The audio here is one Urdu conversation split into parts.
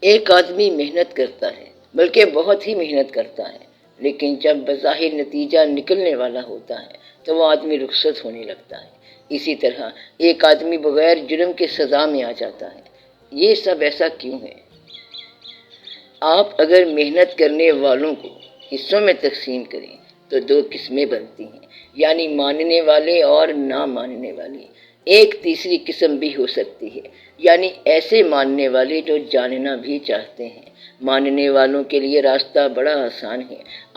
ایک آدمی محنت کرتا ہے، بلکہ بہت ہی محنت کرتا ہے، لیکن جب بظاہر نتیجہ نکلنے والا ہوتا ہے تو وہ آدمی رخصت ہونے لگتا ہے۔ اسی طرح ایک آدمی بغیر جرم کے سزا میں آ جاتا ہے۔ یہ سب ایسا کیوں ہے؟ آپ اگر محنت کرنے والوں کو حصوں میں تقسیم کریں تو دو قسمیں بنتی ہیں، یعنی ماننے والے اور نہ ماننے والے۔ ایک تیسری قسم بھی ہو سکتی ہے، یعنی ایسے ماننے والے جو جاننا بھی چاہتے ہیں۔ ماننے والوں کے لیے راستہ بڑا آسان ہے۔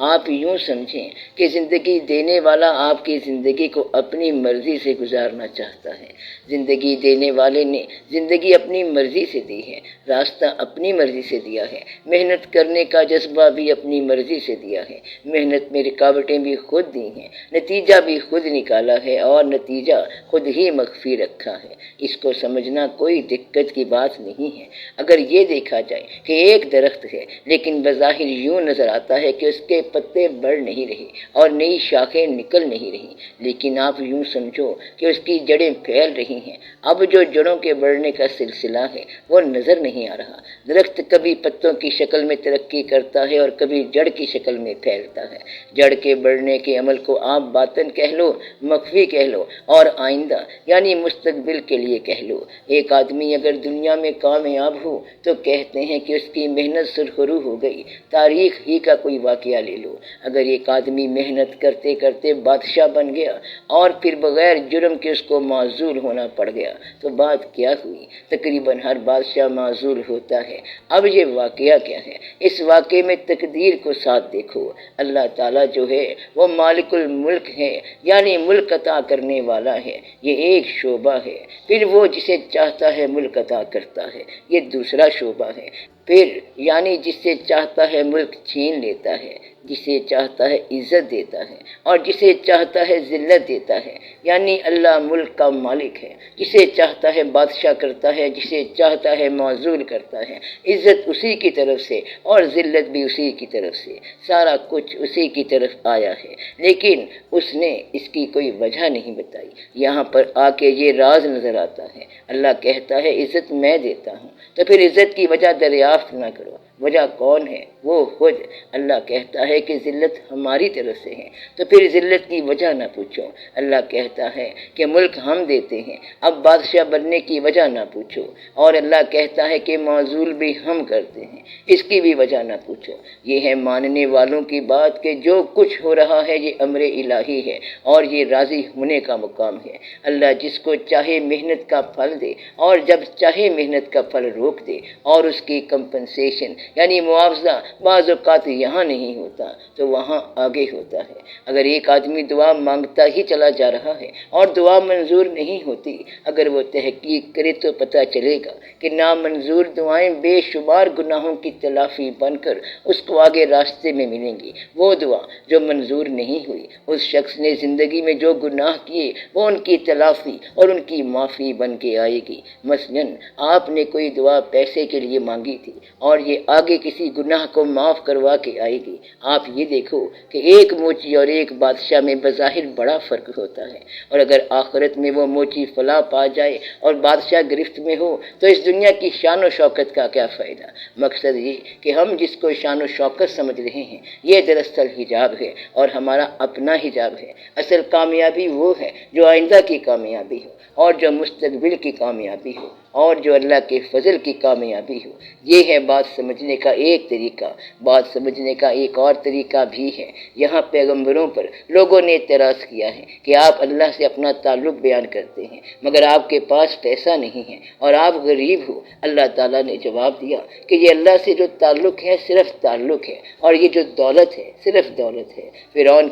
آپ یوں سمجھیں کہ زندگی دینے والا آپ کی زندگی کو اپنی مرضی سے گزارنا چاہتا ہے۔ زندگی دینے والے نے زندگی اپنی مرضی سے دی ہے، راستہ اپنی مرضی سے دیا ہے، محنت کرنے کا جذبہ بھی اپنی مرضی سے دیا ہے، محنت میں رکاوٹیں بھی خود دی ہیں، نتیجہ بھی خود نکالا ہے اور نتیجہ خود ہی مخفی رکھا ہے۔ اس کو سمجھنا کوئی دقت کی بات نہیں ہے۔ اگر یہ دیکھا جائے کہ ایک درخت ہے لیکن بظاہر یوں نظر آتا ہے کہ اس کے پتے بڑھ نہیں رہے اور نئی شاخیں نکل نہیں رہی، لیکن آپ یوں سمجھو کہ اس کی جڑیں پھیل رہی ہیں۔ اب جو جڑوں کے بڑھنے کا سلسلہ ہے وہ نظر نہیں آ رہا۔ درخت کبھی پتوں کی شکل میں ترقی کرتا ہے اور کبھی جڑ کی شکل میں پھیلتا ہے۔ جڑ کے بڑھنے کے عمل کو آپ باطن کہہ لو، مخفی کہہ لو اور آئندہ یعنی مستقبل کے لیے کہہ لو۔ ایک آدمی اگر دنیا میں کامیاب ہو تو کہتے ہیں کہ اس کی محنت سرخرو ہو گئی۔ تاریخ ہی کا کوئی واقعہ لے لو، اگر ایک آدمی محنت کرتے کرتے بادشاہ بن گیا اور پھر بغیر جرم کے اس کو معزول ہونا پڑ گیا تو بات کیا ہوئی؟ تقریباً ہر بادشاہ معزول ہوتا ہے۔ اب یہ واقعہ کیا ہے؟ اس واقعے میں تقدیر کو ساتھ دیکھو۔ اللہ تعالیٰ جو ہے وہ مالک الملک ہے، یعنی ملک عطا کرنے والا ہے، یہ ایک شعبہ ہے۔ پھر وہ جسے چاہتا ہے ملک عطا کرتا ہے، یہ دوسرا شعبہ ہے۔ پھر یعنی جس سے چاہتا ہے ملک چھین لیتا ہے، جسے چاہتا ہے عزت دیتا ہے اور جسے چاہتا ہے ذلت دیتا ہے، یعنی اللہ ملک کا مالک ہے۔ جسے چاہتا ہے بادشاہ کرتا ہے، جسے چاہتا ہے معزول کرتا ہے۔ عزت اسی کی طرف سے اور ذلت بھی اسی کی طرف سے، سارا کچھ اسی کی طرف آیا ہے، لیکن اس نے اس کی کوئی وجہ نہیں بتائی۔ یہاں پر آ کے یہ راز نظر آتا ہے۔ اللہ کہتا ہے عزت میں دیتا ہوں، تو پھر عزت کی وجہ دریافت نہ کرو۔ وجہ کون ہے؟ وہ خود۔ اللہ کہتا ہے کہ ذلت ہماری طرف سے ہے، تو پھر ذلت کی وجہ نہ پوچھو۔ اللہ کہتا ہے کہ ملک ہم دیتے ہیں، اب بادشاہ بننے کی وجہ نہ پوچھو۔ اور اللہ کہتا ہے کہ معزول بھی ہم کرتے ہیں، اس کی بھی وجہ نہ پوچھو۔ یہ ہے ماننے والوں کی بات کہ جو کچھ ہو رہا ہے یہ امر الہی ہے اور یہ راضی ہونے کا مقام ہے۔ اللہ جس کو چاہے محنت کا پھل دے اور جب چاہے محنت کا پھل روک دے، اور اس کی کمپنسیشن یعنی معاوضہ بعض اوقات یہاں نہیں ہوتا تو وہاں آگے ہوتا ہے۔ اگر ایک آدمی دعا مانگتا ہی چلا جا رہا ہے اور دعا منظور نہیں ہوتی، اگر وہ تحقیق کرے تو پتہ چلے گا کہ نامنظور دعائیں بے شمار گناہوں کی تلافی بن کر اس کو آگے راستے میں ملیں گی۔ وہ دعا جو منظور نہیں ہوئی، اس شخص نے زندگی میں جو گناہ کیے وہ ان کی تلافی اور ان کی معافی بن کے آئے گی۔ مثلاً آپ نے کوئی دعا پیسے کے لیے مانگی تھی اور یہ آگے کسی گناہ کو معاف کروا کے آئے گی۔ آپ یہ دیکھو کہ ایک موچی اور ایک بادشاہ میں بظاہر بڑا فرق ہوتا ہے، اور اگر آخرت میں وہ موچی فلاح پا جائے اور بادشاہ گرفت میں ہو تو اس دنیا کی شان و شوکت کا کیا فائدہ؟ مقصد یہ کہ ہم جس کو شان و شوکت سمجھ رہے ہیں یہ دراصل حجاب ہے اور ہمارا اپنا حجاب ہے۔ اصل کامیابی وہ ہے جو آئندہ کی کامیابی ہو اور جو مستقبل کی کامیابی ہو اور جو اللہ کے فضل کی کامیابی ہو۔ یہ ہے بات سمجھنے کا ایک طریقہ۔ بات سمجھنے کا ایک اور طریقہ بھی ہے۔ یہاں پیغمبروں پر لوگوں نے اعتراض کیا ہے کہ آپ اللہ سے اپنا تعلق بیان کرتے ہیں مگر آپ کے پاس پیسہ نہیں ہے اور آپ غریب ہو۔ اللہ تعالیٰ نے جواب دیا کہ یہ اللہ سے جو تعلق ہے صرف تعلق ہے، اور یہ جو دولت ہے صرف دولت ہے۔ فرعون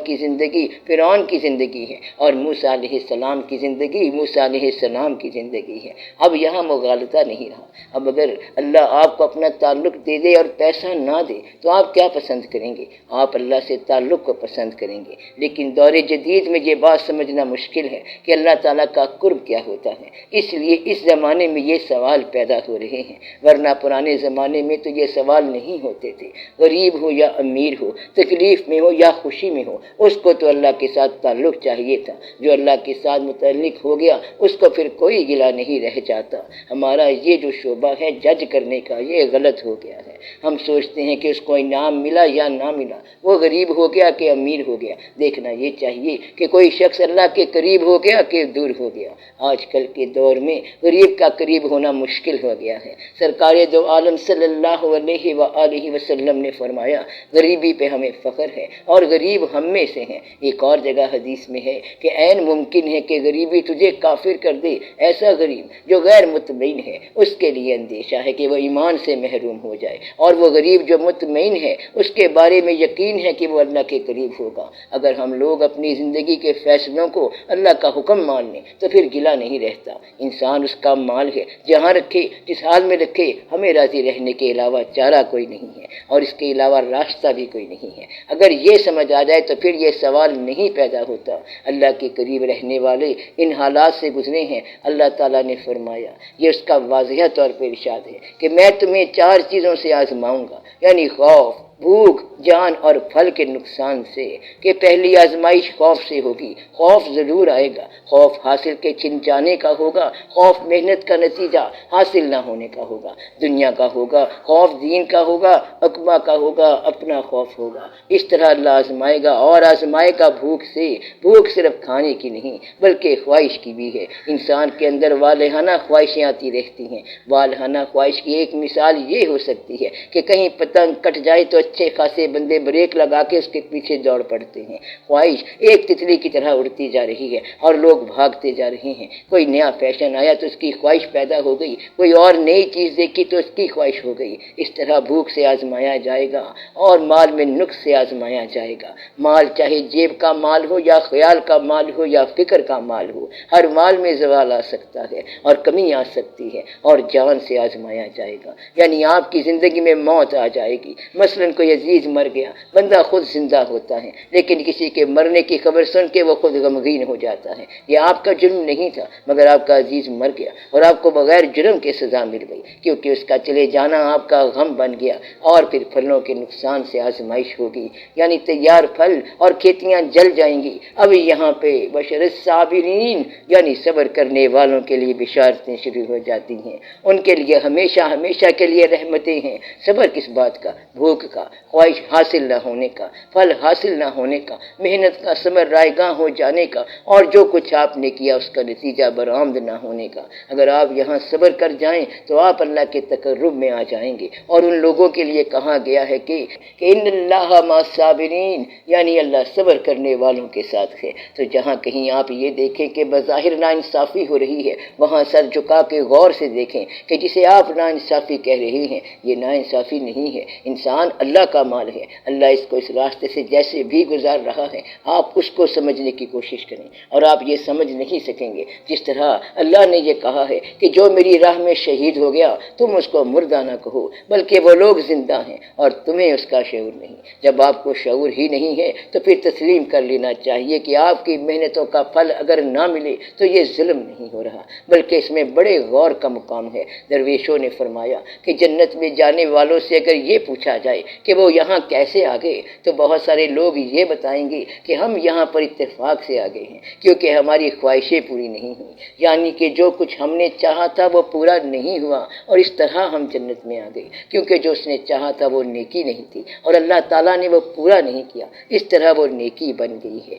کی زندگی ہے اور موسیٰ علیہ السلام کی زندگی موسیٰ علیہ السلام کی زندگی ہے۔ اب یہاں مغالطہ نہیں رہا۔ اب اگر اللہ آپ کو اپنا تعلق دے دے اور پیسہ نہ دے تو آپ کیا پسند کریں گے؟ آپ اللہ سے تعلق کو پسند کریں گے۔ لیکن دور جدید میں یہ بات سمجھنا مشکل ہے کہ اللہ تعالیٰ کا قرب کیا ہوتا ہے، اس لیے اس زمانے میں یہ سوال پیدا ہو رہے ہیں، ورنہ پرانے زمانے میں تو یہ سوال نہیں ہوتے تھے۔ غریب ہو یا امیر ہو، تکلیف میں ہو یا خوشی میں ہو، اس کو تو اللہ کے ساتھ تعلق چاہیے تھا۔ جو اللہ کے ساتھ متعلق ہو گیا اس کو پھر کوئی گلہ نہیں رہ جاتا۔ ہمارا یہ جو شعبہ ہے جج کرنے کا یہ غلط ہو گیا ہے۔ ہم سوچتے ہیں کہ اس کو انعام ملا یا نہ ملا، وہ غریب ہو گیا کہ امیر ہو گیا، دیکھنا یہ چاہیے کہ کوئی شخص اللہ کے قریب ہو گیا کہ دور ہو گیا۔ آج کل کے دور میں غریب کا قریب ہونا مشکل ہو گیا ہے۔ سرکار دو عالم صلی اللہ علیہ وآلہ وسلم نے فرمایا غریبی پہ ہمیں فخر ہے اور غریب ہم میں سے ہیں۔ ایک اور جگہ حدیث میں ہے کہ عین ممکن ہے کہ غریبی تجھے کافر کر دے، ایسا غریب جو غیر مطمئن ہے اس کے لیے اندیشہ ہے کہ وہ ایمان سے محروم ہو جائے، اور وہ غریب جو مطمئن ہے اس کے بارے میں یقین ہے کہ وہ اللہ کے قریب ہوگا۔ اگر ہم لوگ اپنی زندگی کے فیصلوں کو اللہ کا حکم مان لیں تو پھر گلہ نہیں رہتا۔ انسان اس کا مال ہے، جہاں رکھے جس حال میں رکھے، ہمیں راضی رہنے کے علاوہ چارہ کوئی نہیں ہے اور اس کے علاوہ راستہ بھی کوئی نہیں ہے۔ اگر یہ سمجھ آ جائے تو پھر یہ سوال نہیں پیدا ہوتا۔ اللہ کے قریب رہنے والے ان حالات سے گزرے ہیں۔ اللہ تعالیٰ نے فرمایا، یہ اس کا واضح طور پہ ارشاد ہے کہ میں تمہیں 4 چیزوں سے آزماؤں گا، یعنی خوف، بھوک، جان اور پھل کے نقصان سے، کہ پہلی آزمائش خوف سے ہوگی۔ خوف ضرور آئے گا، خوف حاصل کے چھن جانے کا ہوگا، خوف محنت کا نتیجہ حاصل نہ ہونے کا ہوگا، دنیا کا ہوگا، خوف دین کا ہوگا، عقبہ کا ہوگا، اپنا خوف ہوگا۔ اس طرح اللہ آزمائے گا، اور آزمائے گا بھوک سے۔ بھوک صرف کھانے کی نہیں بلکہ خواہش کی بھی ہے۔ انسان کے اندر والہانہ خواہشیں آتی رہتی ہیں۔ والہانہ خواہش کی ایک مثال یہ ہو سکتی ہے کہ کہیں پتنگ کٹ جائے تو اچھے خاصے بندے بریک لگا کے اس کے پیچھے دوڑ پڑتے ہیں۔ خواہش ایک تتلی کی طرح اڑتی جا رہی ہے اور لوگ بھاگتے جا رہے ہیں۔ کوئی نیا فیشن آیا تو اس کی خواہش پیدا ہو گئی، کوئی اور نئی چیز دیکھی تو اس کی خواہش ہو گئی۔ اس طرح بھوک سے آزمایا جائے گا اور مال میں نقص سے آزمایا جائے گا۔ مال چاہے جیب کا مال ہو یا خیال کا مال ہو یا فکر کا مال ہو، ہر مال میں زوال آ سکتا ہے اور کمی آ سکتی ہے، اور جان سے آزمایا جائے گا، یعنی آپ کی زندگی میں موت آ جائے گی۔ مثلاً کوئی عزیز مر گیا، بندہ خود زندہ ہوتا ہے لیکن کسی کے مرنے کی خبر سن کے وہ خود غمگین ہو جاتا ہے۔ یہ آپ کا جرم نہیں تھا مگر آپ کا عزیز مر گیا اور آپ کو بغیر جرم کے سزا مل گئی، کیونکہ اس کا چلے جانا آپ کا غم بن گیا۔ اور پھر پھلوں کے نقصان سے آزمائش ہوگی، یعنی تیار پھل اور کھیتیاں جل جائیں گی۔ اب یہاں پہ بشر الصابرین یعنی صبر کرنے والوں کے لیے بشارتیں شروع ہو جاتی ہیں۔ ان کے لیے ہمیشہ ہمیشہ کے لیے رحمتیں ہیں۔ صبر کس بات کا؟ بھوک کا، خواہش حاصل نہ ہونے کا، پھل حاصل نہ ہونے کا، محنت کا ثمر رائگاں ہو جانے کا، اور جو کچھ آپ نے کیا اس کا نتیجہ برآمد نہ ہونے کا۔ اگر آپ یہاں صبر کر جائیں تو آپ اللہ کے تقرب میں آ جائیں گے۔ اور ان لوگوں کے لیے کہا گیا ہے کہ ان اللہ مع الصابرین، یعنی اللہ صبر کرنے والوں کے ساتھ ہے۔ تو جہاں کہیں آپ یہ دیکھیں کہ بظاہر ناانصافی ہو رہی ہے، وہاں سر جھکا کے غور سے دیکھیں کہ جسے آپ ناانصافی کہہ رہے ہیں یہ ناانصافی نہیں ہے، انسان اللہ کا مال ہے۔ اللہ اس کو اس راستے سے جیسے بھی گزار رہا ہے، آپ اس کو سمجھنے کی کوشش کریں، اور آپ یہ سمجھ نہیں سکیں گے جس طرح اللہ نے یہ کہا ہے کہ جو میری راہ میں شہید ہو گیا تم اس کو مردہ نہ کہو، بلکہ وہ لوگ زندہ ہیں اور تمہیں اس کا شعور نہیں۔ جب آپ کو شعور ہی نہیں ہے تو پھر تسلیم کر لینا چاہیے کہ آپ کی محنتوں کا پھل اگر نہ ملے تو یہ ظلم نہیں ہو رہا بلکہ اس میں بڑے غور کا مقام ہے۔ درویشوں نے فرمایا کہ جنت میں جانے والوں سے اگر یہ پوچھا جائے کہ وہ یہاں کیسے آ گئے تو بہت سارے لوگ یہ بتائیں گے کہ ہم یہاں پر اتفاق سے آ گئے ہیں، کیونکہ ہماری خواہشیں پوری نہیں ہوئیں، یعنی کہ جو کچھ ہم نے چاہا تھا وہ پورا نہیں ہوا، اور اس طرح ہم جنت میں آ گئے، کیونکہ جو اس نے چاہا تھا وہ نیکی نہیں تھی اور اللہ تعالیٰ نے وہ پورا نہیں کیا، اس طرح وہ نیکی بن گئی ہے۔